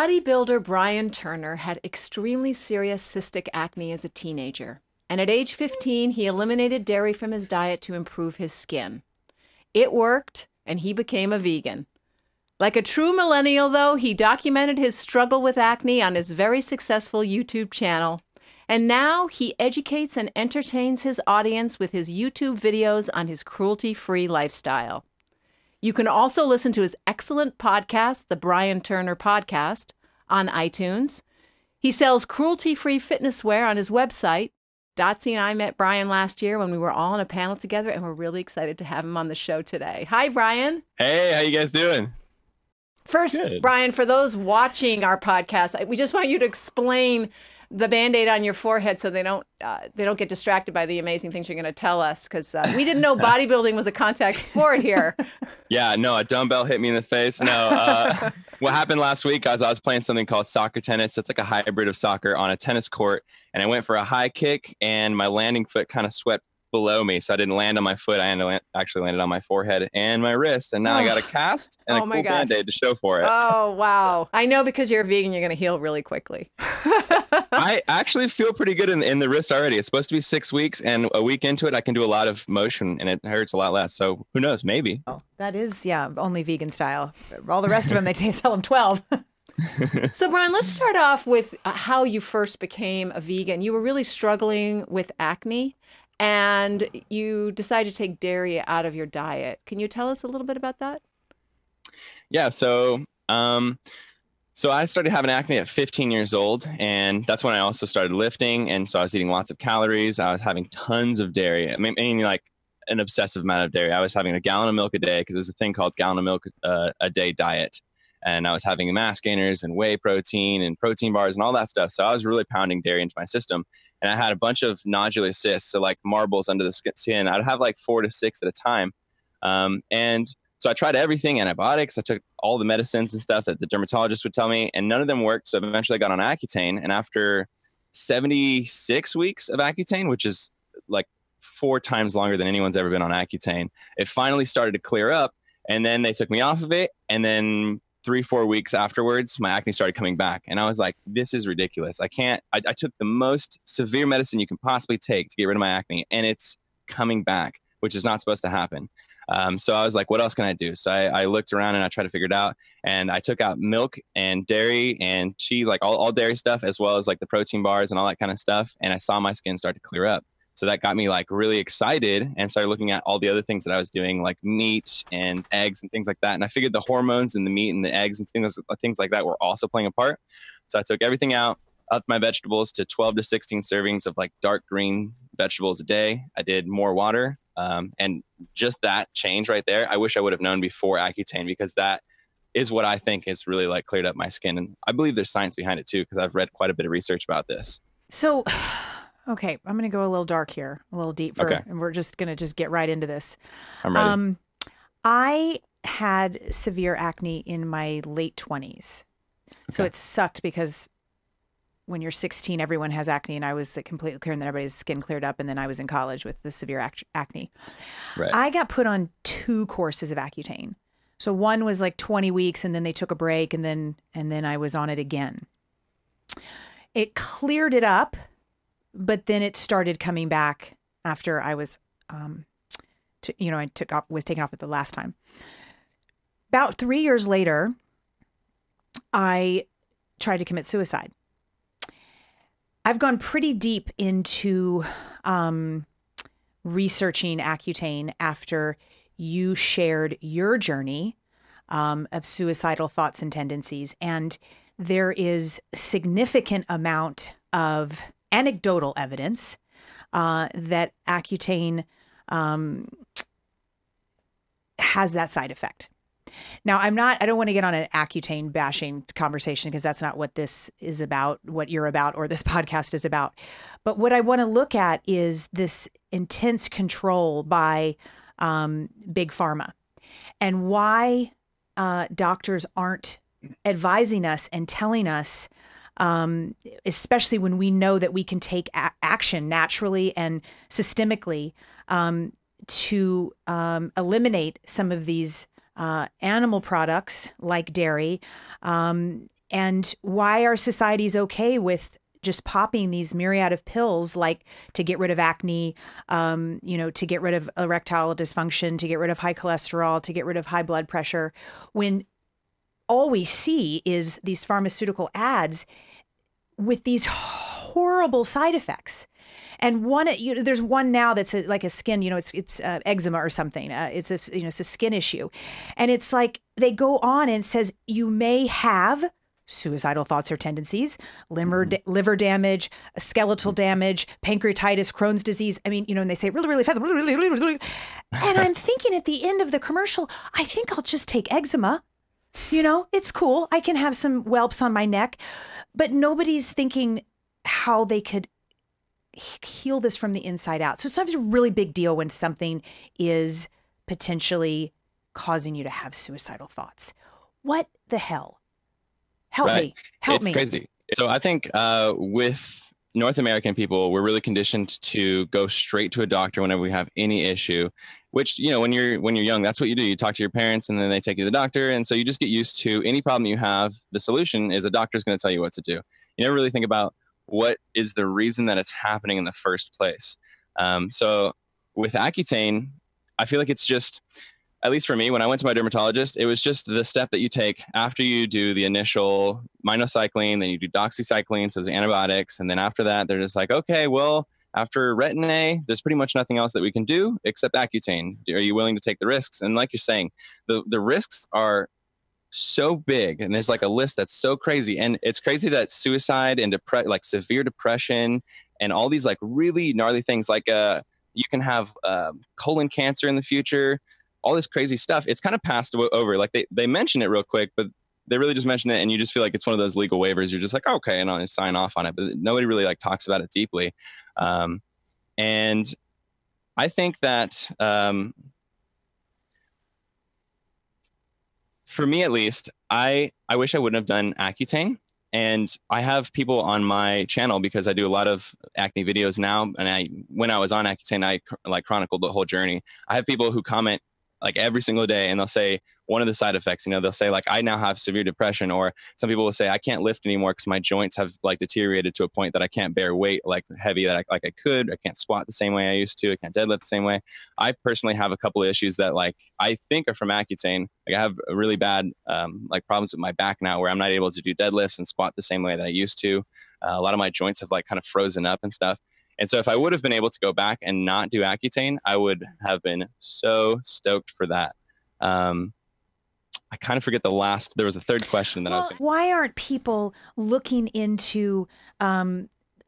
Bodybuilder Brian Turner had extremely serious cystic acne as a teenager, and at age 15, he eliminated dairy from his diet to improve his skin. It worked, and he became a vegan. Like a true millennial, though, he documented his struggle with acne on his very successful YouTube channel. And now he educates and entertains his audience with his YouTube videos on his cruelty-free lifestyle. You can also listen to his excellent podcast, The Brian Turner Podcast, on iTunes. He sells cruelty-free fitness wear on his website. Dotsie and I met Brian last year when we were all on a panel together, and we're really excited to have him on the show today. Hi, Brian. Hey, how you guys doing? First, Good. Brian, for those watching our podcast, we just want you to explain the Band-Aid on your forehead so they don't get distracted by the amazing things you're going to tell us, because we didn't know bodybuilding was a contact sport here. Yeah, no, a dumbbell hit me in the face. No, what happened last week, I was playing something called soccer tennis. It's like a hybrid of soccer on a tennis court, and I went for a high kick, and my landing foot kind of swept below me, so I didn't land on my foot. I actually landed on my forehead and my wrist, and now I got a cast and a cool Band-Aid to show for it. Oh, wow. I know, because you're a vegan, you're going to heal really quickly. I actually feel pretty good in the wrist already. It's supposed to be 6 weeks, and a week into it, I can do a lot of motion, and it hurts a lot less. So who knows? Maybe. Oh, that is, yeah, only vegan style. All the rest of them, they sell them 12. So, Brian, let's start off with how you first became a vegan. You were really struggling with acne, and you decided to take dairy out of your diet. Can you tell us a little bit about that? Yeah. So I started having acne at 15 years old, and that's when I also started lifting. And so I was eating lots of calories. I was having tons of dairy. I mean, like an obsessive amount of dairy. I was having a gallon of milk a day, because there's a thing called gallon of milk a day diet. And I was having mass gainers and whey protein and protein bars and all that stuff. So I was really pounding dairy into my system. And I had a bunch of nodular cysts, so like marbles under the skin. I'd have like 4 to 6 at a time. And so I tried everything, antibiotics. I took all the medicines and stuff that the dermatologist would tell me, and none of them worked. So eventually I got on Accutane. And after 76 weeks of Accutane, which is like 4 times longer than anyone's ever been on Accutane, it finally started to clear up. And then they took me off of it. And then 3-4 weeks afterwards, my acne started coming back. And I was like, this is ridiculous. I took the most severe medicine you can possibly take to get rid of my acne, and it's coming back, which is not supposed to happen. So I was like, what else can I do? So I looked around and I tried to figure it out. And I took out milk and dairy and cheese, like all dairy stuff, as well as like the protein bars and all that kind of stuff. And I saw my skin start to clear up. So that got me like really excited, and started looking at all the other things that I was doing, like meat and eggs and things like that. And I figured the hormones and the meat and the eggs and things like that were also playing a part. So I took everything out, upped my vegetables to 12 to 16 servings of like dark green vegetables a day. I did more water. And just that change right there, I wish I would have known before Accutane, because that is what I think has really like cleared up my skin. And I believe there's science behind it too, because I've read quite a bit of research about this. So, okay, I'm going to go a little dark here, a little deep, and we're just going to get right into this. I'm ready. I had severe acne in my late 20s. So it sucked, because when you're 16, everyone has acne, and I was completely clear, and then everybody's skin cleared up, and then I was in college with the severe acne. Right. I got put on 2 courses of Accutane. So one was like 20 weeks, and then they took a break, and then I was on it again. It cleared it up, but then it started coming back after I was, was taken off at the last time. About 3 years later, I tried to commit suicide. I've gone pretty deep into researching Accutane after you shared your journey of suicidal thoughts and tendencies. And there is significant amount of anecdotal evidence that Accutane has that side effect. Now, I don't want to get on an Accutane bashing conversation, because that's not what this is about, what you're about, or this podcast is about. But what I want to look at is this intense control by big pharma, and why doctors aren't advising us and telling us, especially when we know that we can take action naturally and systemically to eliminate some of these animal products like dairy, and why our society's okay with just popping these myriad of pills, like to get rid of acne, to get rid of erectile dysfunction, to get rid of high cholesterol, to get rid of high blood pressure, when all we see is these pharmaceutical ads with these horrible side effects. And there's one now that's like a skin, it's eczema or something. It's a skin issue, and it's like they go on and it says you may have suicidal thoughts or tendencies, liver damage, skeletal damage, pancreatitis, Crohn's disease. I mean, and they say really, really fast. And I'm thinking at the end of the commercial, I think I'll just take eczema. It's cool. I can have some whelps on my neck, but nobody's thinking how they could heal this from the inside out. So it's not a really big deal when something is potentially causing you to have suicidal thoughts. What the hell? Help me. It's crazy. So I think with North American people, we're really conditioned to go straight to a doctor whenever we have any issue, which, when you're young, that's what you do. You talk to your parents and then they take you to the doctor. And so you just get used to any problem you have. The solution is a doctor's going to tell you what to do. You never really think about what is the reason that it's happening in the first place. So with Accutane, I feel like it's just, at least for me, when I went to my dermatologist, it was just the step that you take after you do the initial minocycline, then you do doxycycline, so there's antibiotics. And then after that, they're just like, okay, well, after Retin-A, there's pretty much nothing else that we can do except Accutane. Are you willing to take the risks? And like you're saying, the risks are so big, and there's like a list that's so crazy. And it's crazy that suicide and like severe depression and all these like really gnarly things, like you can have colon cancer in the future, all this crazy stuff. It's kind of passed over. Like they mention it real quick, but they really just mention it, and you just feel like it's one of those legal waivers. You're just like, okay, and I'll just sign off on it. But nobody really like talks about it deeply. And I think that for me, at least, I wish I wouldn't have done Accutane. And I have people on my channel because I do a lot of acne videos now. And when I was on Accutane, I like chronicled the whole journey. I have people who comment like every single day, and they'll say one of the side effects, they'll say like, I now have severe depression, or some people will say I can't lift anymore because my joints have like deteriorated to a point that I can't bear weight like heavy that I could. I can't squat the same way I used to. I can't deadlift the same way. I personally have a couple of issues that like I think are from Accutane. Like I have really bad like problems with my back now, where I'm not able to do deadlifts and squat the same way that I used to. A lot of my joints have like kind of frozen up and stuff. And so if I would have been able to go back and not do Accutane, I would have been so stoked for that. I kind of forget there was a third question that I was going to. Why aren't people looking into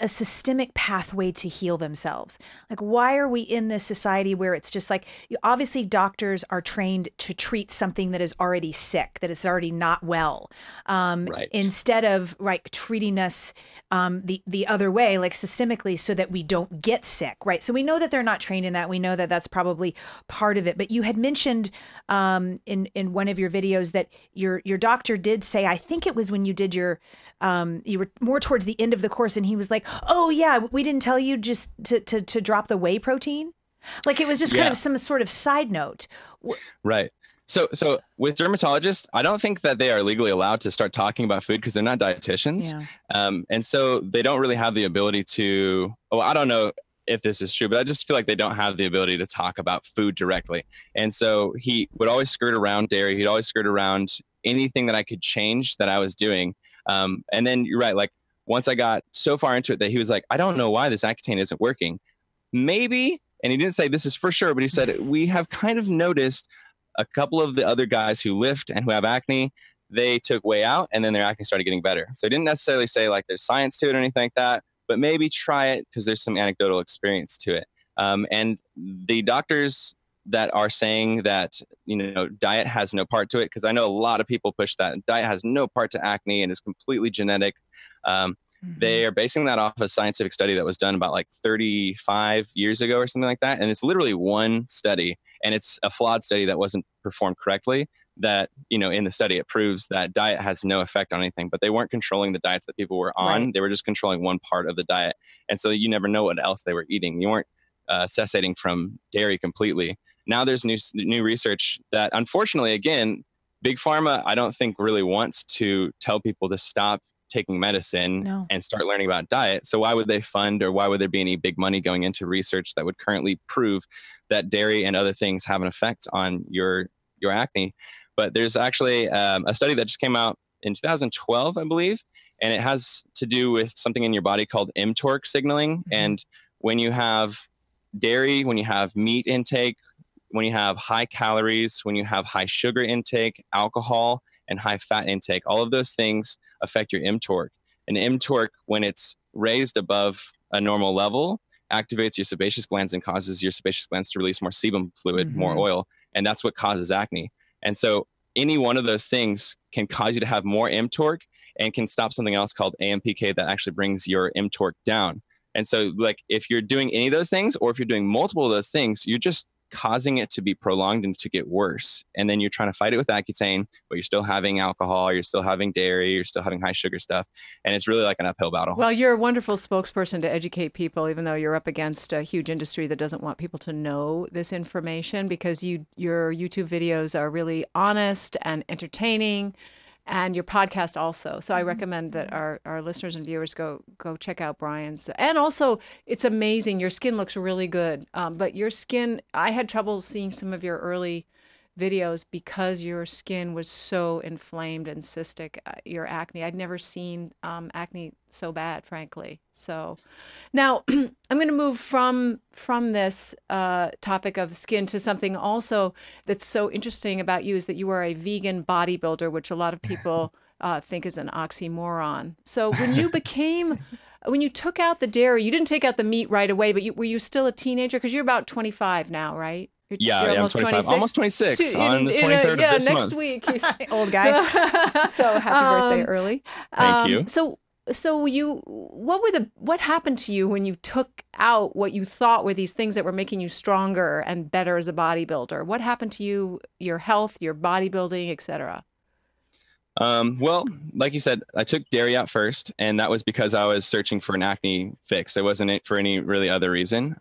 a systemic pathway to heal themselves? Like, why are we in this society where it's just like, obviously doctors are trained to treat something that is already sick, that is already not well, Right. instead of like treating us the other way, like systemically, so that we don't get sick, right? So we know that they're not trained in that. We know that that's probably part of it. But you had mentioned in one of your videos that your doctor did say, I think it was when you did you were more towards the end of the course, and he was like, oh yeah, we didn't tell you just to drop the whey protein. Like it was just kind of some sort of side note. Right. So with dermatologists, I don't think that they are legally allowed to start talking about food because they're not dietitians. Yeah. And so they don't really have the ability to, I don't know if this is true, but I just feel like they don't have the ability to talk about food directly. And so he would always skirt around dairy. He'd always skirt around anything that I could change that I was doing. And then you're right. Like once I got so far into it that he was like, I don't know why this Accutane isn't working. Maybe, and he didn't say this is for sure, but he said, we have kind of noticed a couple of the other guys who lift and who have acne, they took whey out and then their acne started getting better. So he didn't necessarily say like there's science to it or anything like that, but maybe try it because there's some anecdotal experience to it. And the doctors that are saying that, diet has no part to it, because I know a lot of people push that diet has no part to acne and is completely genetic. They are basing that off a scientific study that was done about like 35 years ago or something like that. And it's literally one study, and it's a flawed study that wasn't performed correctly. That, in the study, it proves that diet has no effect on anything, but they weren't controlling the diets that people were on. Right. They were just controlling one part of the diet. And so you never know what else they were eating. You weren't cessating from dairy completely. Now there's new research that, unfortunately, again, Big Pharma, I don't think really wants to tell people to stop taking medicine No. and start learning about diet. So why would they fund, or why would there be any big money going into research that would currently prove that dairy and other things have an effect on your acne? But there's actually a study that just came out in 2012, I believe, and it has to do with something in your body called mTOR signaling. Mm-hmm. And when you have dairy, when you have meat intake, when you have high calories, when you have high sugar intake, alcohol, and high fat intake, all of those things affect your mTOR. And mTOR, when it's raised above a normal level, activates your sebaceous glands and causes your sebaceous glands to release more sebum fluid, Mm-hmm. more oil. And that's what causes acne. And so any one of those things can cause you to have more mTOR and can stop something else called AMPK that actually brings your mTOR down. And so, like, if you're doing any of those things, or if you're doing multiple of those things, you're just causing it to be prolonged and to get worse. And then you're trying to fight it with Accutane, but you're still having alcohol, you're still having dairy, you're still having high sugar stuff. And it's really like an uphill battle. Well, you're a wonderful spokesperson to educate people, even though you're up against a huge industry that doesn't want people to know this information, because your YouTube videos are really honest and entertaining, and your podcast also. So I recommend that our listeners and viewers go check out Brian's. And also, it's amazing. Your skin looks really good. But your skin, I had trouble seeing some of your early videos because your skin was so inflamed and cystic, your acne. I'd never seen acne so bad, frankly. So now I'm going to move from this topic of skin to something also that's so interesting about you, is that you are a vegan bodybuilder, which a lot of people think is an oxymoron. So when you when you took out the dairy, you didn't take out the meat right away, but were you still a teenager? Because you're about 25 now, right? Yeah, you're I'm 25. Almost 26 on the 23rd of this next month. week. Old guy. So happy birthday early. Thank you. So what happened to you when you took out what you thought were these things that were making you stronger and better as a bodybuilder? What happened to you, your health, your bodybuilding, etc.? Well, like you said, I took dairy out first, and that was because I was searching for an acne fix. It wasn't for any really other reason.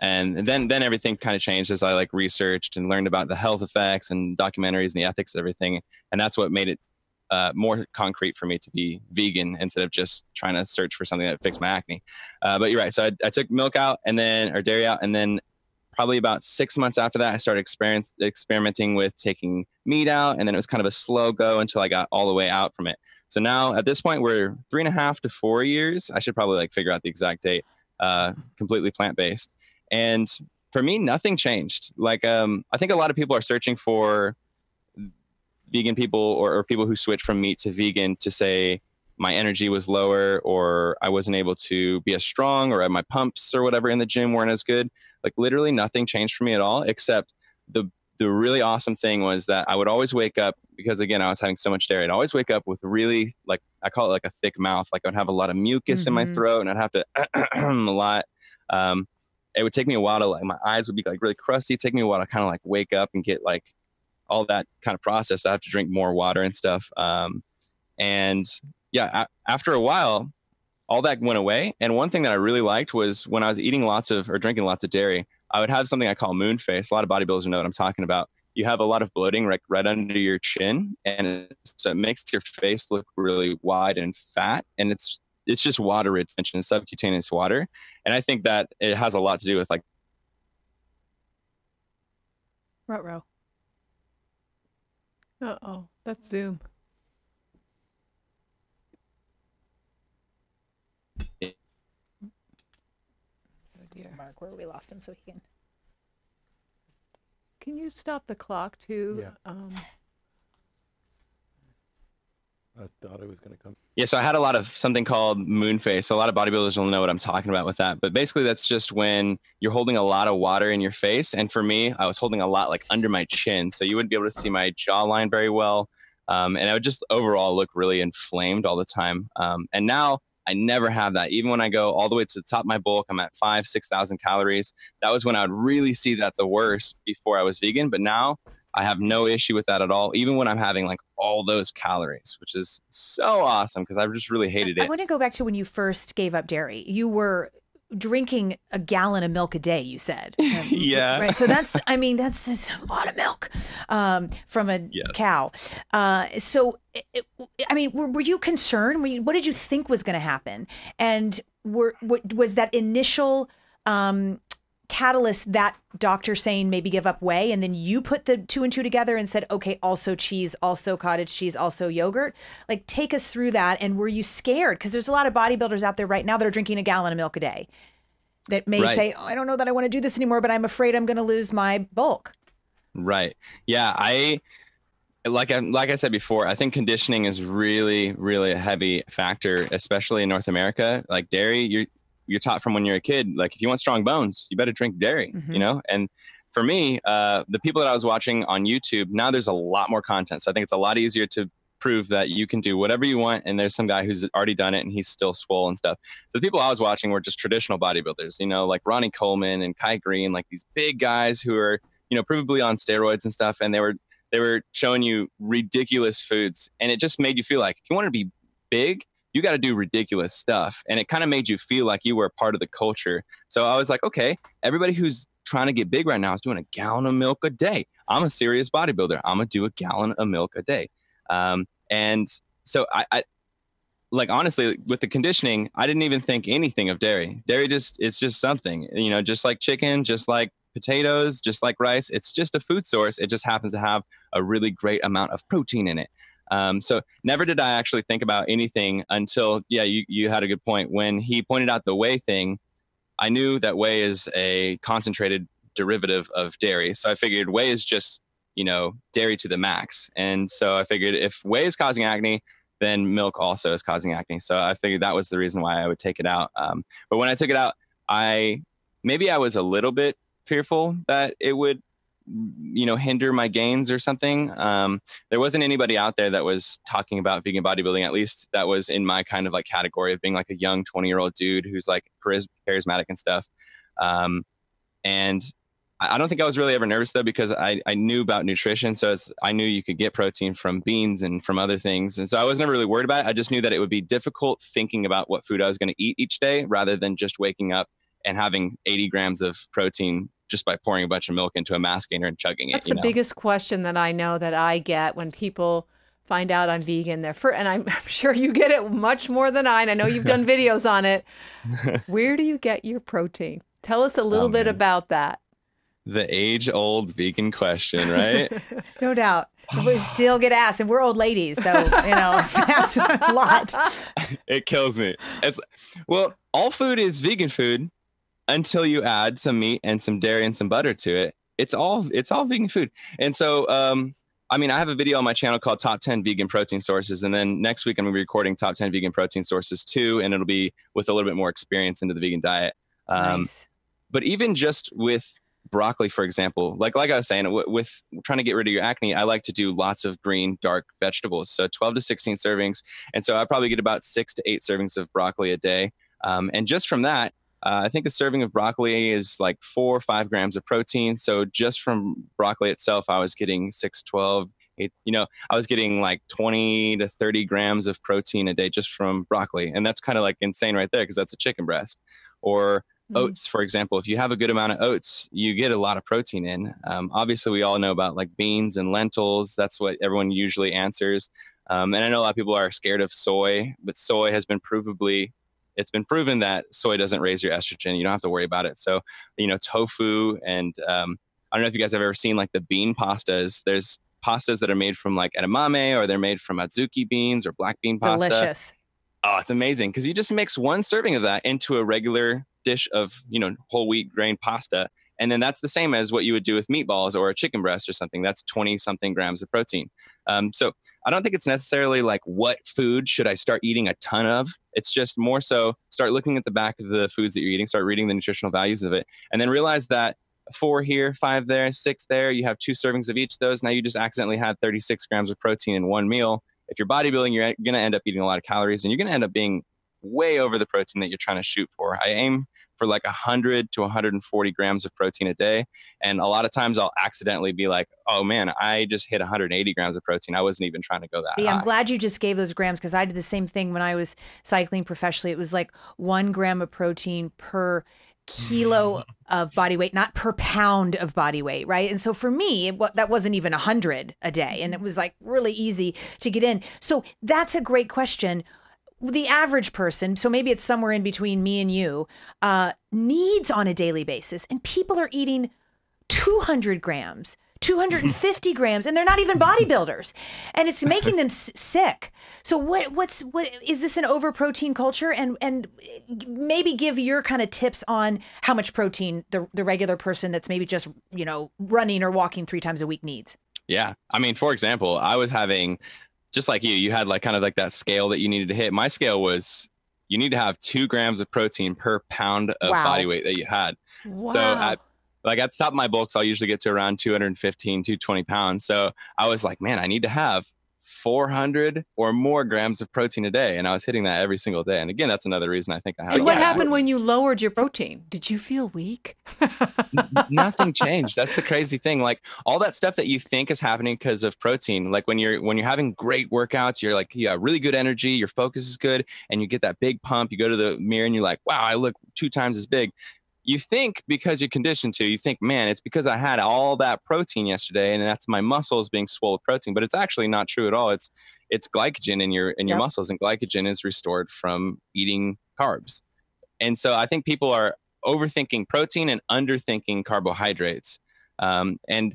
And then everything kind of changed as I like researched and learned about the health effects and documentaries and the ethics of everything. And that's what made it more concrete for me to be vegan instead of just trying to search for something that fixed my acne. But you're right. So I took milk out or dairy out, and then probably about 6 months after that, I started experimenting with taking meat out. And then it was kind of a slow go until I got all the way out from it. So now at this point, we're 3.5 to 4 years. I should probably like figure out the exact date, completely plant-based. And for me, nothing changed. Like, I think a lot of people are searching for vegan people or people who switch from meat to vegan to say my energy was lower, or I wasn't able to be as strong, or my pumps or whatever in the gym weren't as good. Like literally nothing changed for me at all, except the really awesome thing was that I would always wake up, because again, I was having so much dairy. I'd always wake up with really, like, I call it like a thick mouth. Like I'd have a lot of mucus in my throat, and I'd have to a lot. It would take me a while to, like, my eyes would be like really crusty. It'd take me a while to kind of like wake up and get like all that kind of processed. I have to drink more water and stuff. And yeah, after a while, all that went away. And one thing that I really liked was when I was eating drinking lots of dairy, I would have something I call moon face. A lot of bodybuilders know what I'm talking about. You have a lot of bloating right under your chin, and so it makes your face look really wide and fat. And it's just water retention, subcutaneous water. And I think that it has a lot to do with like. Ruh-roh. Uh-oh, that's Zoom. Oh dear. Mark, where we lost him so he can. Can you stop the clock too? Yeah. I thought it was going to come. Yeah, so I had a lot of something called moon face. So a lot of bodybuilders will know what I'm talking about with that. But basically, that's just when you're holding a lot of water in your face. And for me, I was holding a lot like under my chin. So you wouldn't be able to see my jawline very well. And I would just overall look really inflamed all the time. And now I never have that. Even when I go all the way to the top of my bulk, I'm at 5,000 to 6,000 calories. That was when I would really see that the worst before I was vegan. But now I have no issue with that at all, even when I'm having like all those calories, which is so awesome because I've just really hated it. I want to go back to when you first gave up dairy. You were drinking a gallon of milk a day, you said. Yeah. Right. So that's a lot of milk from a cow. So, were you concerned? What did you think was going to happen? And was that initial catalyst that doctor saying maybe give up whey, and then you put the 2 and 2 together and said, okay, also cheese, also cottage cheese, also yogurt? Like, take us through that. And were you scared? Because there's a lot of bodybuilders out there right now that are drinking a gallon of milk a day that may say, oh, I don't know that I want to do this anymore, but I'm afraid I'm going to lose my bulk. Right. Yeah. Like I said before, I think conditioning is really, really a heavy factor, especially in North America. Like dairy, you're taught from when you're a kid, like if you want strong bones, you better drink dairy, you know? And for me, the people that I was watching on YouTube, now there's a lot more content. So I think it's a lot easier to prove that you can do whatever you want. And there's some guy who's already done it and he's still swole and stuff. So the people I was watching were just traditional bodybuilders, you know, like Ronnie Coleman and Kai Green, like these big guys who are, you know, provably on steroids and stuff. And they were showing you ridiculous foods. And it just made you feel like if you want to be big, you got to do ridiculous stuff. And it kind of made you feel like you were a part of the culture. So I was like, okay, everybody who's trying to get big right now is doing a gallon of milk a day. I'm a serious bodybuilder. I'm going to do a gallon of milk a day. And so I like, honestly, with the conditioning, I didn't even think anything of dairy. Dairy it's just something, you know, just like chicken, just like potatoes, just like rice. It's just a food source. It just happens to have a really great amount of protein in it. So never did I actually think about anything until, you had a good point. When he pointed out the whey thing, I knew that whey is a concentrated derivative of dairy. So I figured whey is just, you know, dairy to the max. And so I figured if whey is causing acne, then milk also is causing acne. So I figured that was the reason why I would take it out. But when I took it out, I was a little bit fearful that it would, you know, hinder my gains or something. There wasn't anybody out there that was talking about vegan bodybuilding, at least that was in my kind of like category of being like a young 20-year-old dude who's like charismatic and stuff. And I don't think I was really ever nervous though, because I knew about nutrition. So I knew you could get protein from beans and from other things. And so I was never really worried about it. I just knew that it would be difficult thinking about what food I was going to eat each day, rather than just waking up and having 80 grams of protein just by pouring a bunch of milk into a mass gainer and chugging it. That's the biggest question that I know that I get when people find out I'm vegan. And I'm sure you get it much more than I know you've done videos on it. Where do you get your protein? Tell us a little bit about that. The age-old vegan question, right? No doubt. We still get asked, and we're old ladies, so, you know, it's passed a lot. It kills me. Well, all food is vegan food until you add some meat and some dairy and some butter to it. It's all vegan food. And so, I have a video on my channel called Top 10 Vegan Protein Sources. And then next week I'm going to be recording Top 10 Vegan Protein Sources too. And it'll be with a little bit more experience into the vegan diet. Nice. But even just with broccoli, for example, like I was saying, with trying to get rid of your acne, I like to do lots of green, dark vegetables. So 12 to 16 servings. And so I probably get about 6 to 8 servings of broccoli a day. And just from that, I think a serving of broccoli is like 4 or 5 grams of protein. So just from broccoli itself, I was getting 6, 12, 8, I was getting like 20 to 30 grams of protein a day just from broccoli. And that's kind of like insane right there, because that's a chicken breast. Or oats, for example. If you have a good amount of oats, you get a lot of protein in. Obviously, we all know about like beans and lentils. That's what everyone usually answers. And I know a lot of people are scared of soy, but soy has been it's been proven that soy doesn't raise your estrogen. You don't have to worry about it. So, tofu and I don't know if you guys have ever seen like the bean pastas. There's pastas that are made from like edamame, or they're made from adzuki beans or black bean pasta. Delicious. Oh, it's amazing, because you just mix one serving of that into a regular dish of, whole wheat grain pasta. And then that's the same as what you would do with meatballs or a chicken breast or something. That's 20 something grams of protein. So I don't think it's necessarily like, what food should I start eating a ton of? It's just more so start looking at the back of the foods that you're eating, start reading the nutritional values of it, and then realize that 4 here, 5 there, 6 there, you have 2 servings of each of those. Now you just accidentally had 36 grams of protein in one meal. If you're bodybuilding, you're going to end up eating a lot of calories, and you're going to end up being way over the protein that you're trying to shoot for. I aim for like 100 to 140 grams of protein a day. And a lot of times I'll accidentally be like, oh man, I just hit 180 grams of protein. I wasn't even trying to go that high. I'm glad you just gave those grams, because I did the same thing when I was cycling professionally. It was like 1 gram of protein per kilo of body weight, not per pound of body weight, right? And so for me, that wasn't even 100 a day, and it was like really easy to get in. So that's a great question. The average person, so maybe it's somewhere in between me and you, needs on a daily basis, and people are eating 200 grams, 250 grams, and they're not even bodybuilders, and it's making them sick. So what is this, an over protein culture? And maybe give your kind of tips on how much protein the regular person that's maybe just, you know, running or walking 3 times a week needs. Yeah. I mean, for example, I was having, just like you had like kind of like that scale that you needed to hit. My scale was, you need to have 2 grams of protein per pound of body weight that you had. Wow. So at the top of my bulks, I'll usually get to around 215, 220 pounds. So I was like, man, I need to have 400 or more grams of protein a day. And I was hitting that every single day. And again, that's another reason I think I had. And what happened when you lowered your protein? Did you feel weak? Nothing changed. That's the crazy thing. Like all that stuff that you think is happening because of protein, like when you're having great workouts, you're like, you have really good energy, your focus is good, and you get that big pump. You go to the mirror and you're like, wow, I look 2 times as big. You think, because you're conditioned to, you think, man, it's because I had all that protein yesterday and that's my muscles being swollen with protein, but it's actually not true at all. It's glycogen in your muscles, and glycogen is restored from eating carbs. And so I think people are overthinking protein and underthinking carbohydrates. And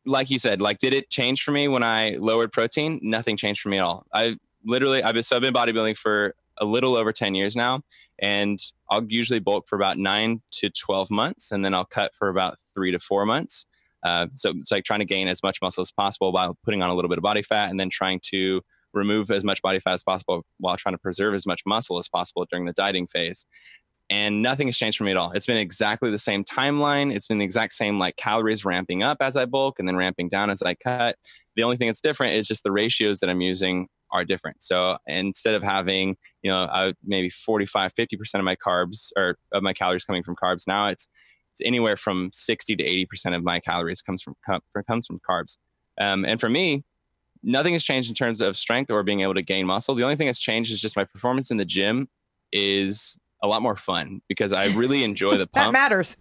like you said, like, did it change for me when I lowered protein? Nothing changed for me at all. I've been bodybuilding for a little over 10 years now. And I'll usually bulk for about 9 to 12 months. And then I'll cut for about 3 to 4 months. So it's like trying to gain as much muscle as possible while putting on a little bit of body fat, and then trying to remove as much body fat as possible while trying to preserve as much muscle as possible during the dieting phase. And nothing has changed for me at all. It's been exactly the same timeline. It's been the exact same, like, calories ramping up as I bulk and then ramping down as I cut. The only thing that's different is just the ratios that I'm using are different. So instead of having, maybe 45, 50% of my carbs or of my calories coming from carbs, now it's anywhere from 60 to 80% of my calories comes from carbs. And for me, nothing has changed in terms of strength or being able to gain muscle. The only thing that's changed is just my performance in the gym is a lot more fun because I really enjoy the pump. That matters.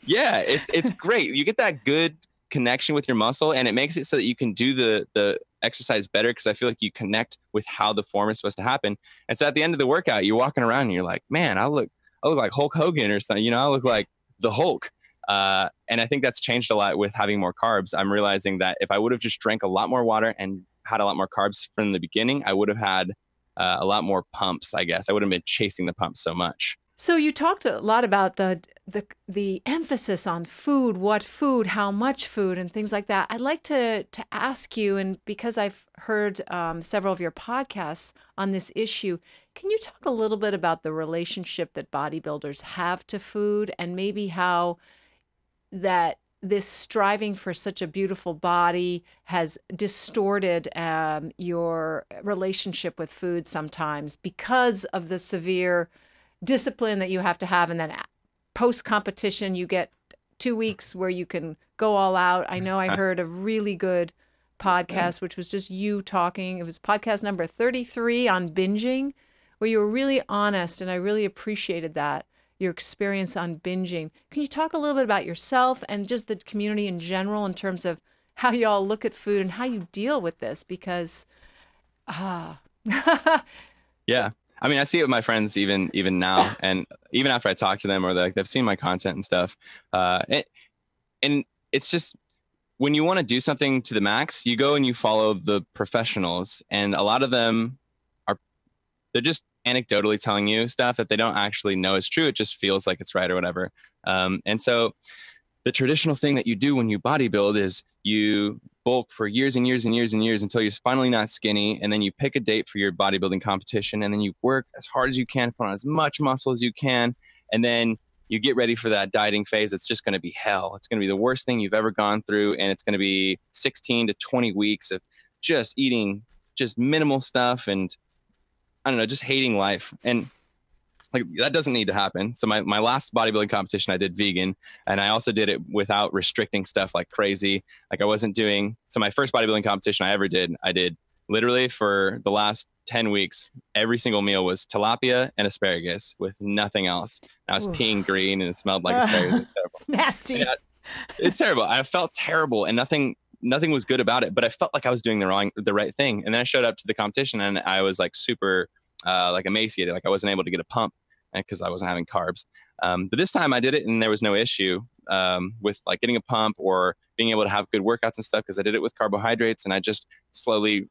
Yeah, it's great. You get that good connection with your muscle, and it makes it so that you can do the exercise better, because I feel like you connect with how the form is supposed to happen. And so at the end of the workout, you're walking around and you're like, man, I look like Hulk Hogan or something. I look like the Hulk. And I think that's changed a lot with having more carbs. I'm realizing that if I would have just drank a lot more water and had a lot more carbs from the beginning, I would have had a lot more pumps, I guess. I wouldn't have been chasing the pumps so much. So you talked a lot about the emphasis on food, what food, how much food, and things like that. I'd like to ask you, and because I've heard several of your podcasts on this issue, can you talk a little bit about the relationship that bodybuilders have to food, and maybe how that this striving for such a beautiful body has distorted your relationship with food sometimes because of the severe discipline that you have to have, and then post-competition you get 2 weeks where you can go all out. I know I heard a really good podcast, which was just you talking. It was podcast number 33 on binging, where you were really honest, and I really appreciated that, your experience on binging. Can you talk a little bit about yourself and just the community in general in terms of how you all look at food and how you deal with this? Because, yeah. I mean, I see it with my friends even now, and even after I talk to them, or they've seen my content and stuff. And it's just, when you want to do something to the max, you go and you follow the professionals, and a lot of them they're just anecdotally telling you stuff that they don't actually know is true. It just feels like it's right or whatever. And so the traditional thing that you do when you bodybuild is you bulk for years and years and years and years until you're finally not skinny. And then you pick a date for your bodybuilding competition, and then you work as hard as you can, put on as much muscle as you can. And then you get ready for that dieting phase. It's just going to be hell. It's going to be the worst thing you've ever gone through. And it's going to be 16 to 20 weeks of just eating just minimal stuff and I don't know, just hating life. And like, that doesn't need to happen. So my last bodybuilding competition, I did vegan, and I also did it without restricting stuff like crazy. Like I wasn't doing, so my first bodybuilding competition I ever did, I did literally for the last 10 weeks, every single meal was tilapia and asparagus with nothing else. And I was peeing green and it smelled like asparagus. It's terrible. Nasty. Yeah, it's terrible. I felt terrible and nothing was good about it, but I felt like I was doing the right thing. And then I showed up to the competition and I was like super like emaciated. Like I wasn't able to get a pump because I wasn't having carbs. But this time I did it and there was no issue with like getting a pump or being able to have good workouts and stuff, because I did it with carbohydrates and I just slowly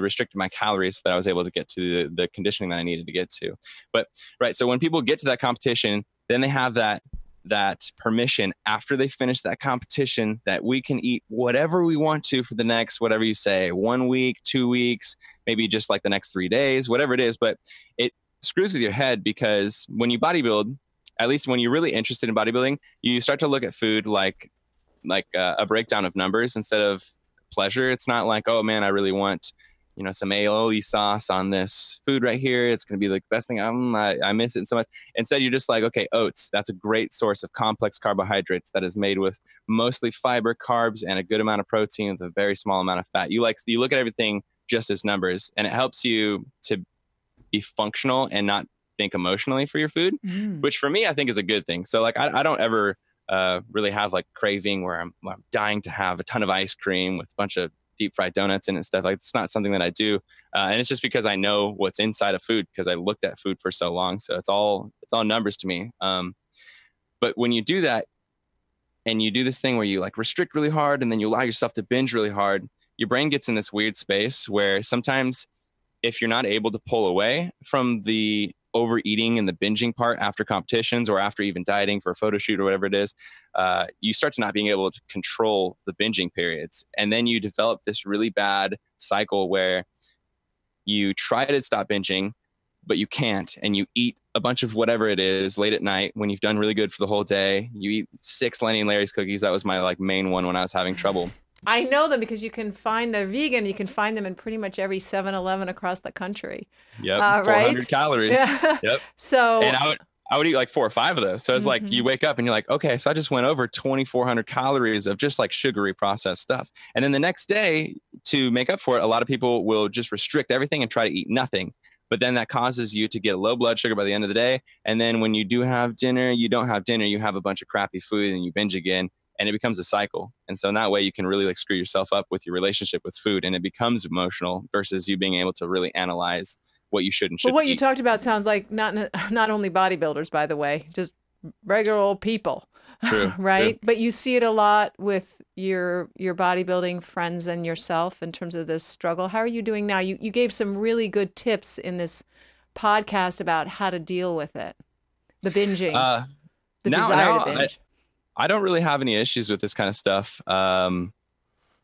restricted my calories so that I was able to get to the conditioning that I needed to get to. But right, so when people get to that competition, then they have that permission after they finish that competition that we can eat whatever we want to for the next, whatever you say, 1 week, 2 weeks, maybe just like the next 3 days, whatever it is. But it screws with your head, because when you bodybuild, at least when you're really interested in bodybuilding, you start to look at food like a breakdown of numbers instead of pleasure. It's not like, oh man, I really want, you know, some aioli sauce on this food right here. It's going to be like the best thing. I miss it so much. Instead, you're just like, okay, oats, that's a great source of complex carbohydrates that is made with mostly fiber, carbs, and a good amount of protein with a very small amount of fat. You look at everything just as numbers, and it helps you to be functional and not think emotionally for your food, which for me, I think is a good thing. So like, I don't ever really have like craving where I'm dying to have a ton of ice cream with a bunch of deep fried donuts in it and stuff. Like, it's not something that I do. And it's just because I know what's inside of food, because I looked at food for so long. So it's all numbers to me. But when you do that and you do this thing where you like restrict really hard and then you allow yourself to binge really hard, your brain gets in this weird space where sometimes if you're not able to pull away from the overeating and the binging part after competitions or after even dieting for a photo shoot or whatever it is, you start to not being able to control the binging periods. And then you develop this really bad cycle where you try to stop binging, but you can't. And you eat a bunch of whatever it is late at night when you've done really good for the whole day. You eat 6 Lenny and Larry's cookies. That was my like main one when I was having trouble. I know them because you can find they're vegan. You can find them in pretty much every 7-Eleven across the country. Yep, 400 right? calories. Yep. So, and I would eat like 4 or 5 of those. So it's like you wake up and you're like, okay, so I just went over 2,400 calories of just like sugary processed stuff. And then the next day, to make up for it, a lot of people will just restrict everything and try to eat nothing. But then that causes you to get low blood sugar by the end of the day. And then when you do have dinner, you don't have dinner, you have a bunch of crappy food and you binge again. And it becomes a cycle. And so in that way, you can really like screw yourself up with your relationship with food, and it becomes emotional versus you being able to really analyze what you should and shouldn't what you eat. talked about sounds like not only bodybuilders, by the way, just regular old people. True. Right. True. But you see it a lot with your bodybuilding friends and yourself in terms of this struggle. How are you doing now? You gave some really good tips in this podcast about how to deal with it. The binging, the desire to binge. I don't really have any issues with this kind of stuff. I'm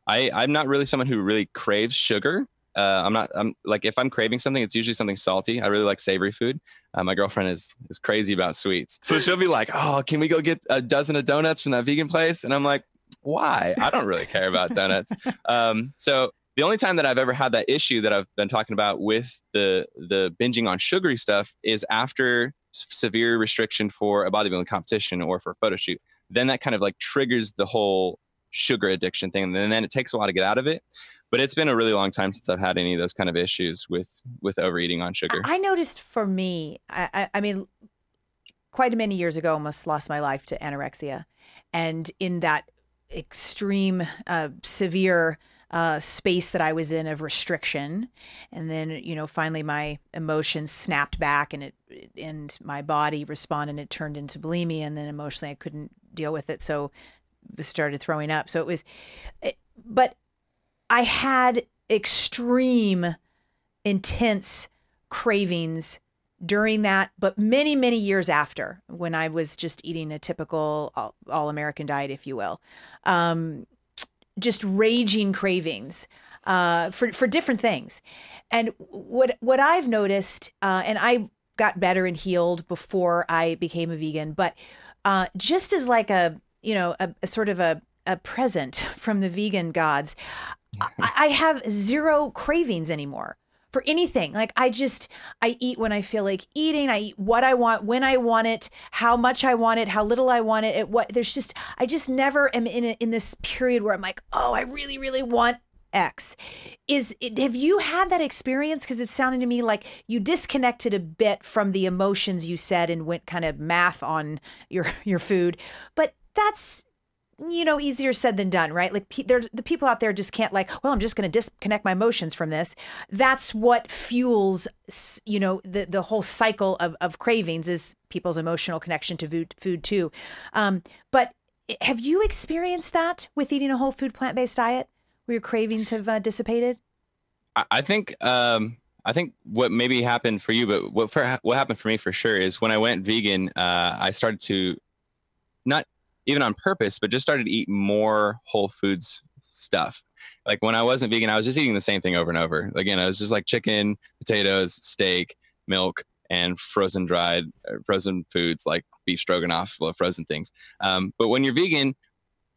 not really someone who really craves sugar. I'm like, if I'm craving something, it's usually something salty. I really like savory food. My girlfriend is crazy about sweets. So she'll be like, oh, can we go get a dozen of donuts from that vegan place? And I'm like, why? I don't really care about donuts. So the only time that I've ever had that issue that I've been talking about with the binging on sugary stuff is after severe restriction for a bodybuilding competition or for a photo shoot. Then that kind of like triggers the whole sugar addiction thing. And then it takes a while to get out of it. But it's been a really long time since I've had any of those kind of issues with overeating on sugar. I noticed for me, I mean, quite many years ago, almost lost my life to anorexia. And in that extreme, severe space that I was in of restriction. And then, you know, finally my emotions snapped back and my body responded and it turned into bulimia. And then emotionally I couldn't deal with it. So I started throwing up. So but I had extreme, intense cravings during that, but many, many years after, when I was just eating a typical all-American diet, if you will. Just raging cravings for different things. And what I've noticed, and I got better and healed before I became a vegan, but just as like a sort of a present from the vegan gods, I have zero cravings anymore for anything. Like I eat when I feel like eating. I eat what I want, when I want it, how much I want it, how little I want it. I just never am in this period where I'm like, oh, I really, really want X. Have you had that experience? Because it sounded to me like you disconnected a bit from the emotions you said and went kind of math on your food. But that's, easier said than done, right? Like the people out there just can't like, well, I'm just going to disconnect my emotions from this. That's what fuels, the whole cycle of cravings is people's emotional connection to food too. But have you experienced that with eating a whole food plant-based diet where your cravings have dissipated? I think what maybe happened for you, but what happened for me for sure is when I went vegan, I started to not even on purpose, but just started to eat more whole foods stuff. Like when I wasn't vegan, I was just eating the same thing over and over. Again, I was just like chicken, potatoes, steak, milk, and frozen foods like beef stroganoff, frozen things. But when you're vegan,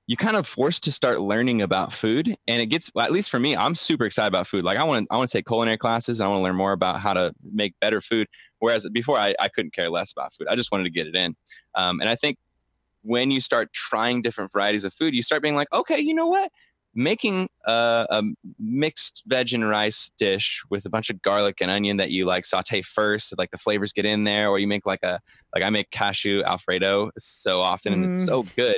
you kind of forced to start learning about food, and it gets, well, at least for me, I'm super excited about food. Like I want to take culinary classes. And I want to learn more about how to make better food. Whereas before I couldn't care less about food. I just wanted to get it in. And I think when you start trying different varieties of food, you start being like, okay, you know what? Making a mixed veg and rice dish with a bunch of garlic and onion that you like saute first, so like the flavors get in there, or you make I make cashew Alfredo so often and it's so good.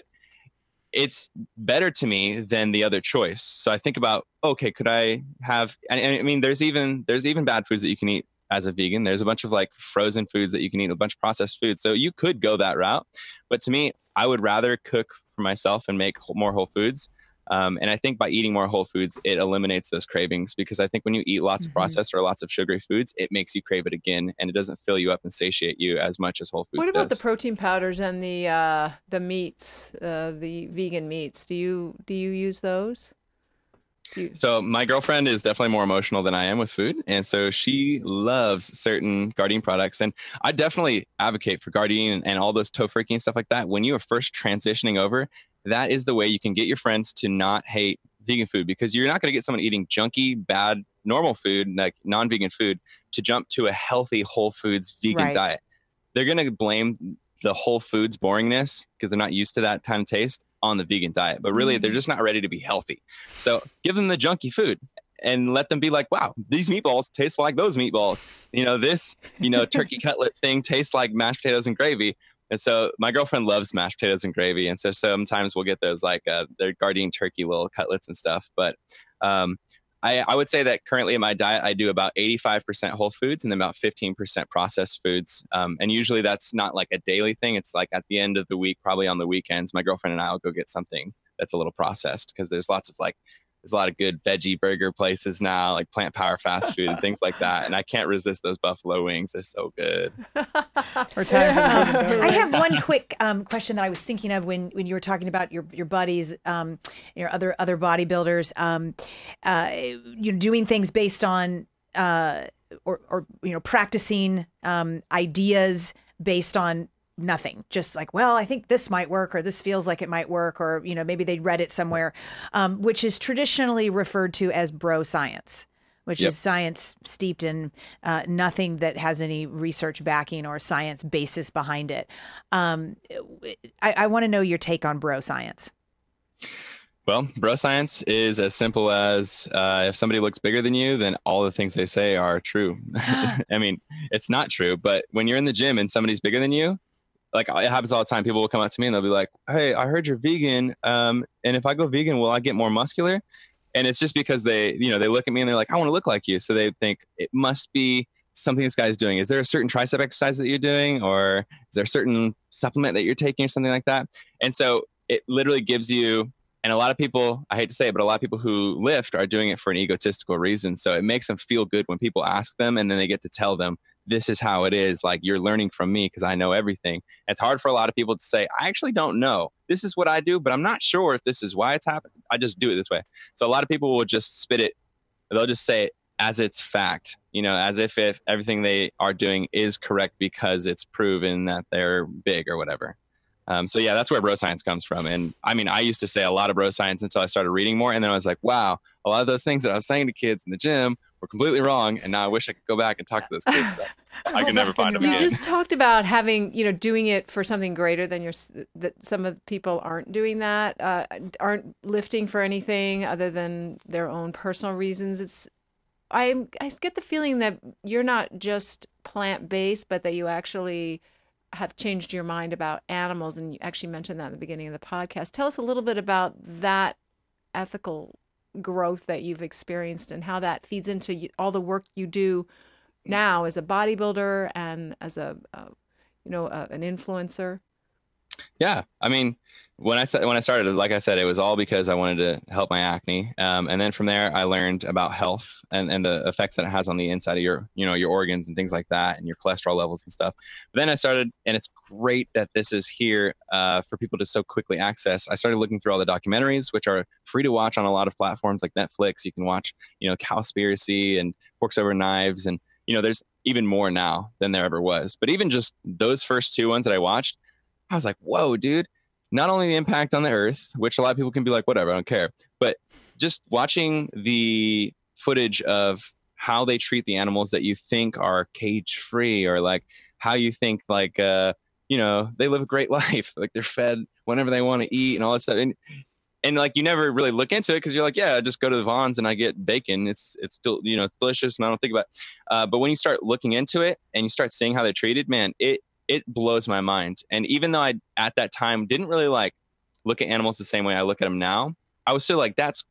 It's better to me than the other choice. So I think about, okay, could I have, and I mean, there's even bad foods that you can eat as a vegan. There's a bunch of like frozen foods that you can eat, a bunch of processed foods. So you could go that route. But to me, I would rather cook for myself and make more whole foods. And I think by eating more whole foods, it eliminates those cravings, because I think when you eat lots of processed or lots of sugary foods, it makes you crave it again, and it doesn't fill you up and satiate you as much as whole foods What about does. the protein powders and the meats, the vegan meats? Do you use those? So my girlfriend is definitely more emotional than I am with food. And so she loves certain Gardein products. And I definitely advocate for Gardein and all those Tofurky and stuff like that. When you are first transitioning over, that is the way you can get your friends to not hate vegan food, because you're not going to get someone eating junky, bad, normal food, like non-vegan food, to jump to a healthy whole foods vegan diet. They're going to blame the whole foods boringness, because they're not used to that kind of taste, on the vegan diet. But really, they're just not ready to be healthy. So give them the junky food and let them be like, wow, these meatballs taste like those meatballs. This turkey cutlet thing tastes like mashed potatoes and gravy. And so my girlfriend loves mashed potatoes and gravy. And so sometimes we'll get those like their Gardein turkey little cutlets and stuff. But I would say that currently in my diet, I do about 85% whole foods and then about 15% processed foods. And usually that's not like a daily thing. It's like at the end of the week, probably on the weekends, my girlfriend and I will go get something that's a little processed, because there's a lot of good veggie burger places now, like Plant Power fast food and things like that. And I can't resist those buffalo wings. They're so good. I have one quick question that I was thinking of when you were talking about your buddies, your other bodybuilders, doing things based on or practicing ideas based on nothing, just like, well, I think this might work, or this feels like it might work, or maybe they read it somewhere, which is traditionally referred to as bro science, which is science steeped in nothing that has any research backing or science basis behind it. I want to know your take on bro science. Well, bro science is as simple as if somebody looks bigger than you, then all the things they say are true. I mean, it's not true, but when you're in the gym and somebody's bigger than you, like it happens all the time. People will come up to me and they'll be like, hey, I heard you're vegan. And if I go vegan, will I get more muscular? And it's just because they look at me and they're like, I want to look like you. So they think it must be something this guy's doing. Is there a certain tricep exercise that you're doing? Or is there a certain supplement that you're taking or something like that? And so it literally gives you, and a lot of people, I hate to say it, but a lot of people who lift are doing it for an egotistical reason. So it makes them feel good when people ask them, and then they get to tell them, this is how it is. Like, you're learning from me because I know everything. It's hard for a lot of people to say, I actually don't know. This is what I do, but I'm not sure if this is why it's happening. I just do it this way. So a lot of people will just spit it. They'll just say it as it's fact, as if everything they are doing is correct because it's proven that they're big or whatever. So yeah, that's where bro science comes from. And I mean, I used to say a lot of bro science until I started reading more. And then I was like, wow, a lot of those things that I was saying to kids in the gym were completely wrong. And now I wish I could go back and talk to those kids, but I could never find them You again. just talked about having, you know, doing it for something greater than that some of the people aren't doing that, aren't lifting for anything other than their own personal reasons. I get the feeling that you're not just plant-based, but that you actually have changed your mind about animals. And you actually mentioned that in the beginning of the podcast. Tell us a little bit about that ethical growth that you've experienced and how that feeds into all the work you do now as a bodybuilder and as an influencer. Yeah. I mean, when I started, like I said, it was all because I wanted to help my acne. And then from there, I learned about health and the effects that it has on the inside of your organs and things like that, and your cholesterol levels and stuff. But then I started, and it's great that this is here for people to so quickly access. I started looking through all the documentaries, which are free to watch on a lot of platforms like Netflix. You can watch, Cowspiracy and Forks Over Knives. And, there's even more now than there ever was. But even just those first two ones that I watched, I was like, whoa, dude, not only the impact on the earth, which a lot of people can be like, whatever, I don't care. But just watching the footage of how they treat the animals that you think are cage free, or like how you think like, they live a great life. Like they're fed whenever they want to eat and all that stuff. And like, you never really look into it because you're like, yeah, I just go to the Vons and I get bacon. It's still, it's delicious. And I don't think about it. But when you start looking into it and you start seeing how they're treated, man, it blows my mind. And even though I, at that time, didn't really like look at animals the same way I look at them now, I was still like, that's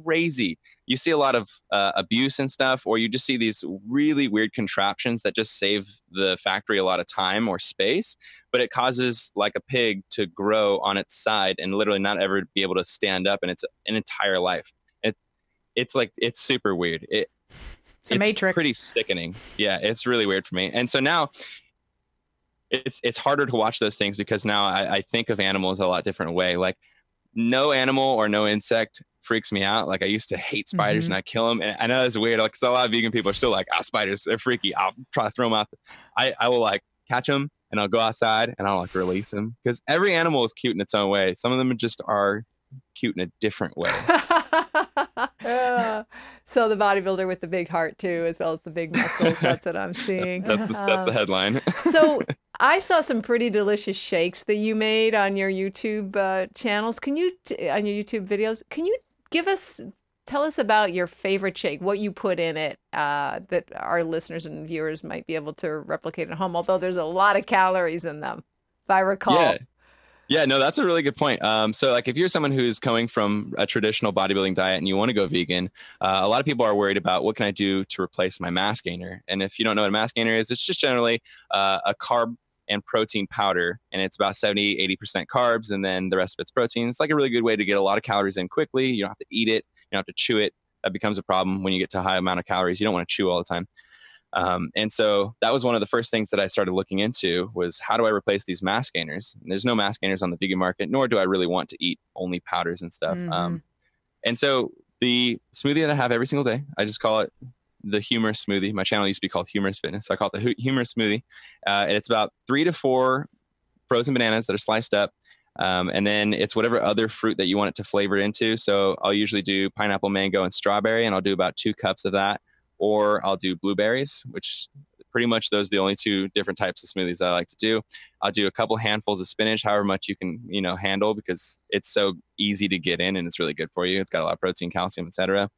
crazy. You see a lot of abuse and stuff, or you just see these really weird contraptions that just save the factory a lot of time or space, but it causes like a pig to grow on its side and literally not ever be able to stand up in its an entire life. It's super weird. It's Matrix. Pretty sickening. Yeah, it's really weird for me. And so now it's harder to watch those things because now I think of animals a lot different way. Like no animal or no insect freaks me out. Like I used to hate spiders and I kill them. And I know it's weird. Like, cause a lot of vegan people are still like, spiders, they're freaky. I'll try to throw them out. I will like catch them and I'll go outside and I'll like release them, because every animal is cute in its own way. Some of them just are cute in a different way. So the bodybuilder with the big heart too, as well as the big muscles. That's what I'm seeing. That's the headline. So I saw some pretty delicious shakes that you made on your YouTube channels. On your YouTube videos, can you tell us about your favorite shake, what you put in it that our listeners and viewers might be able to replicate at home, although there's a lot of calories in them, if I recall. Yeah, no, that's a really good point. So like if you're someone who's coming from a traditional bodybuilding diet and you want to go vegan, a lot of people are worried about what can I do to replace my mass gainer. And if you don't know what a mass gainer is, it's just generally a carb and protein powder, and it's about 70-80% carbs, and then the rest of it's protein. It's like a really good way to get a lot of calories in quickly. You don't have to eat it. You don't have to chew it. That becomes a problem when you get to a high amount of calories. You don't want to chew all the time. And so that was one of the first things that I started looking into, was how do I replace these mass gainers? And there's no mass gainers on the vegan market, nor do I really want to eat only powders and stuff. And so the smoothie that I have every single day, I just call it the humorous smoothie. My channel used to be called Humorous Fitness. So I call it the humorous smoothie. And it's about 3 to 4 frozen bananas that are sliced up. And then it's whatever other fruit that you want it to flavor it into. So I'll usually do pineapple, mango, and strawberry, and I'll do about 2 cups of that. Or I'll do blueberries, which pretty much those are the only 2 different types of smoothies I like to do. I'll do a couple handfuls of spinach, however much you can, handle, because it's so easy to get in and it's really good for you. It's got a lot of protein, calcium, etc.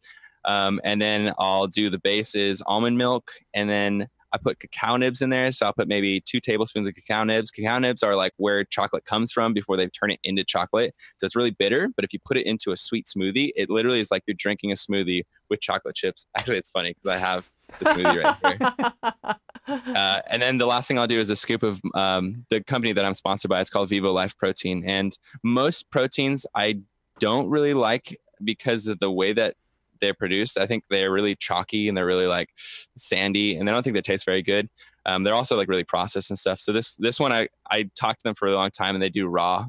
And then I'll do the bases, almond milk, and then I put cacao nibs in there. So I'll put maybe 2 tablespoons of cacao nibs. Cacao nibs are like where chocolate comes from before they turn it into chocolate. So it's really bitter, but if you put it into a sweet smoothie, it literally is like you're drinking a smoothie with chocolate chips. Actually, it's funny because I have the smoothie right here. And then the last thing I'll do is a scoop of the company that I'm sponsored by. It's called Vivo Life Protein. And most proteins I don't really like because of the way that they're produced. I think they're really chalky and they're really like sandy, and I don't think they taste very good. They're also like really processed and stuff. So this one, I talked to them for a long time, and they do raw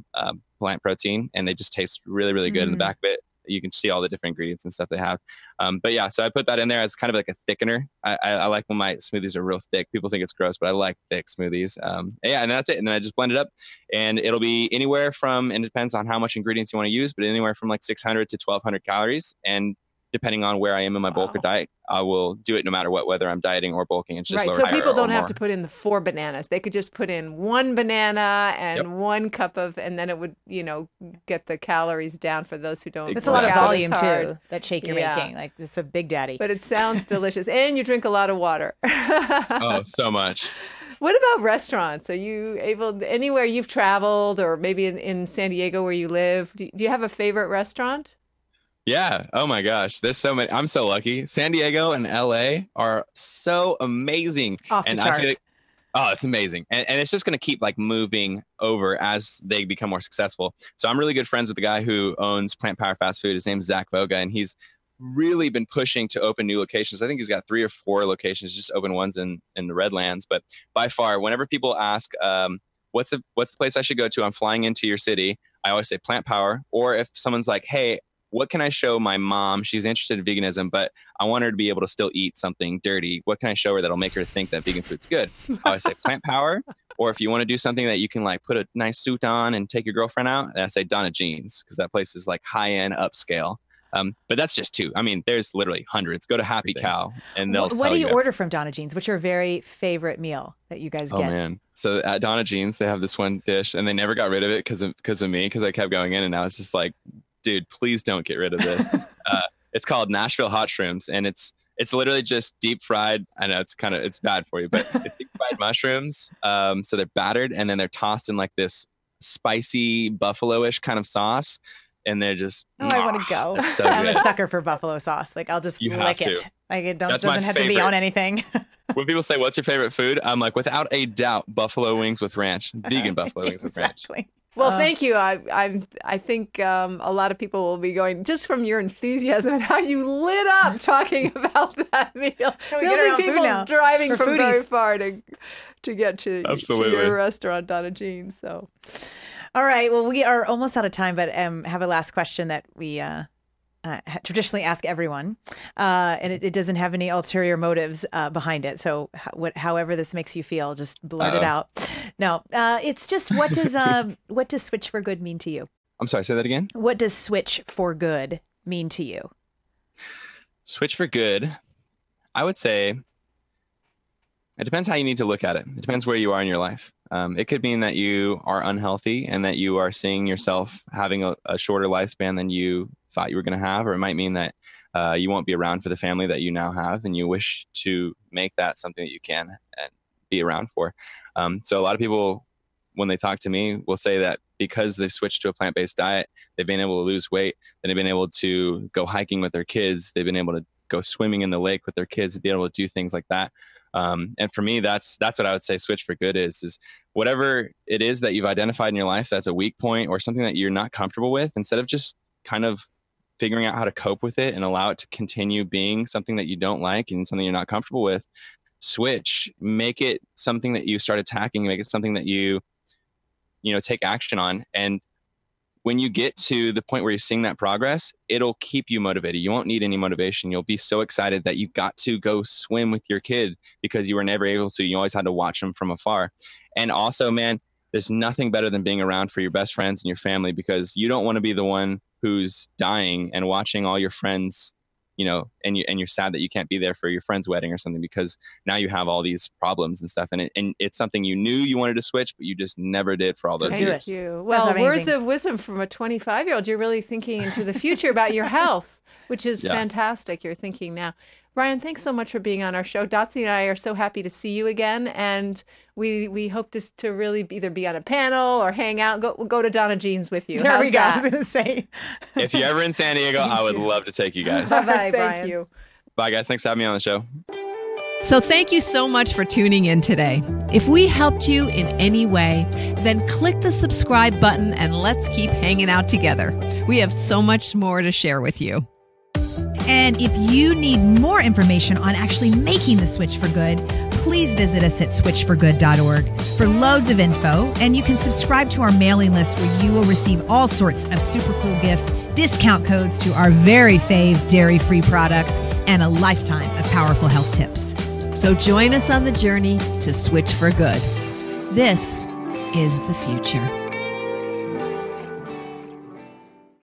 plant protein, and they just taste really, really good. In the back of it, you can see all the different ingredients and stuff they have. But yeah, so I put that in there as kind of like a thickener. I like when my smoothies are real thick. People think it's gross, but I like thick smoothies. Yeah, and that's it. And then I just blend it up, and it'll be anywhere from, and it depends on how much ingredients you want to use, but anywhere from like 600 to 1200 calories. And depending on where I am in my bulk or diet, I will do it no matter what, whether I'm dieting or bulking. It's just right. lower, So higher, people or don't have more. to put in the 4 bananas. They could just put in 1 banana and 1 cup of, and then it would, get the calories down for those who don't. It's a lot of work out as volume hard. too, that shake you're Yeah. making. Like, it's a big daddy. But it sounds delicious. And you drink a lot of water. Oh, so much. What about restaurants? Are you able, anywhere you've traveled or maybe in San Diego where you live, do you have a favorite restaurant? Yeah. Oh my gosh. There's so many. I'm so lucky. San Diego and LA are so amazing. Off the and charts. I feel like, oh, it's amazing. And it's just going to keep like moving over as they become more successful. So I'm really good friends with the guy who owns Plant Power Fast Food. His name's Zach Voga, and he's really been pushing to open new locations. I think he's got 3 or 4 locations, just open ones in the Redlands. But by far, whenever people ask, what's the place I should go to? I'm flying into your city. I always say Plant Power. Or if someone's like, hey, what can I show my mom? She's interested in veganism, but I want her to be able to still eat something dirty. What can I show her that'll make her think that vegan food's good? I always say Plant Power. Or if you want to do something that you can like put a nice suit on and take your girlfriend out, then I say Donna Jeans, because that place is like high-end upscale. But that's just 2. I mean, there's literally hundreds. Go to Happy Cow and they'll What tell do you order from Donna Jeans? What's your very favorite meal that you guys get? Oh man. So at Donna Jeans, they have this one dish and they never got rid of it because of me, because I kept going in, and now it's just like, dude, please don't get rid of this. It's called Nashville hot shrooms, and it's literally just deep fried. I know it's bad for you, but it's deep fried mushrooms. So they're battered and then they're tossed in like this spicy buffalo-ish kind of sauce. And they're just, I want to go. It's so I'm a good. sucker for buffalo sauce. Like, I'll just You have lick it. to. Like, it That's my doesn't have to be favorite. on anything. When people say, what's your favorite food? I'm like, without a doubt, buffalo wings with ranch, vegan buffalo wings with ranch. Exactly. Well, thank you. I think a lot of people will be going, just from your enthusiasm and how you lit up talking about that meal. So we get our There'll own be food people now. driving We're from very foodies. far to get to Absolutely. your restaurant, Donna Jeans. So, All right. Well, we are almost out of time, but have a last question that we traditionally ask everyone, and it doesn't have any ulterior motives behind it. So, however this makes you feel, just blurt it out. No, it's just what does Switch for Good mean to you? I'm sorry, say that again. What does Switch for Good mean to you? Switch for Good, I would say it depends how you need to look at it. It depends where you are in your life. It could mean that you are unhealthy and that you are seeing yourself having a shorter lifespan than you thought you were going to have, or it might mean that you won't be around for the family that you now have, and you wish to make that something that you can and be around for. So a lot of people, when they talk to me, will say that because they've switched to a plant-based diet, they've been able to lose weight, and they've been able to go hiking with their kids, they've been able to go swimming in the lake with their kids, and be able to do things like that. And for me, that's what I would say Switch for Good is whatever it is that you've identified in your life that's a weak point or something that you're not comfortable with, instead of just kind of figuring out how to cope with it and allow it to continue being something that you don't like and something you're not comfortable with, switch, make it something that you start attacking, make it something that you take action on. And when you get to the point where you're seeing that progress, it'll keep you motivated. You won't need any motivation. You'll be so excited that you got to go swim with your kid because you were never able to. You always had to watch them from afar. And also, man, there's nothing better than being around for your best friends and your family, because you don't want to be the one who's dying and watching all your friends, and you're sad that you can't be there for your friend's wedding or something, because now you have all these problems and stuff. And it's something you knew you wanted to switch, but you just never did for all those years. Thank you. Well, That's words amazing. of wisdom from a 25-year-old. You're really thinking into the future about your health, which is fantastic. You're thinking now. Brian, thanks so much for being on our show. Dotsie and I are so happy to see you again, and we hope to really either be on a panel or hang out. Go to Donna Jeans with you. There How's we go. I that? was going to say. If you're ever in San Diego, I would love to take you guys. Bye-bye, Thank Brian. you. Bye, guys. Thanks for having me on the show. So thank you so much for tuning in today. If we helped you in any way, then click the subscribe button and let's keep hanging out together. We have so much more to share with you. And if you need more information on actually making the switch for good, please visit us at switch4good.org for loads of info. And you can subscribe to our mailing list where you will receive all sorts of super cool gifts, discount codes to our very fave dairy-free products, and a lifetime of powerful health tips. So join us on the journey to Switch for Good. This is the future.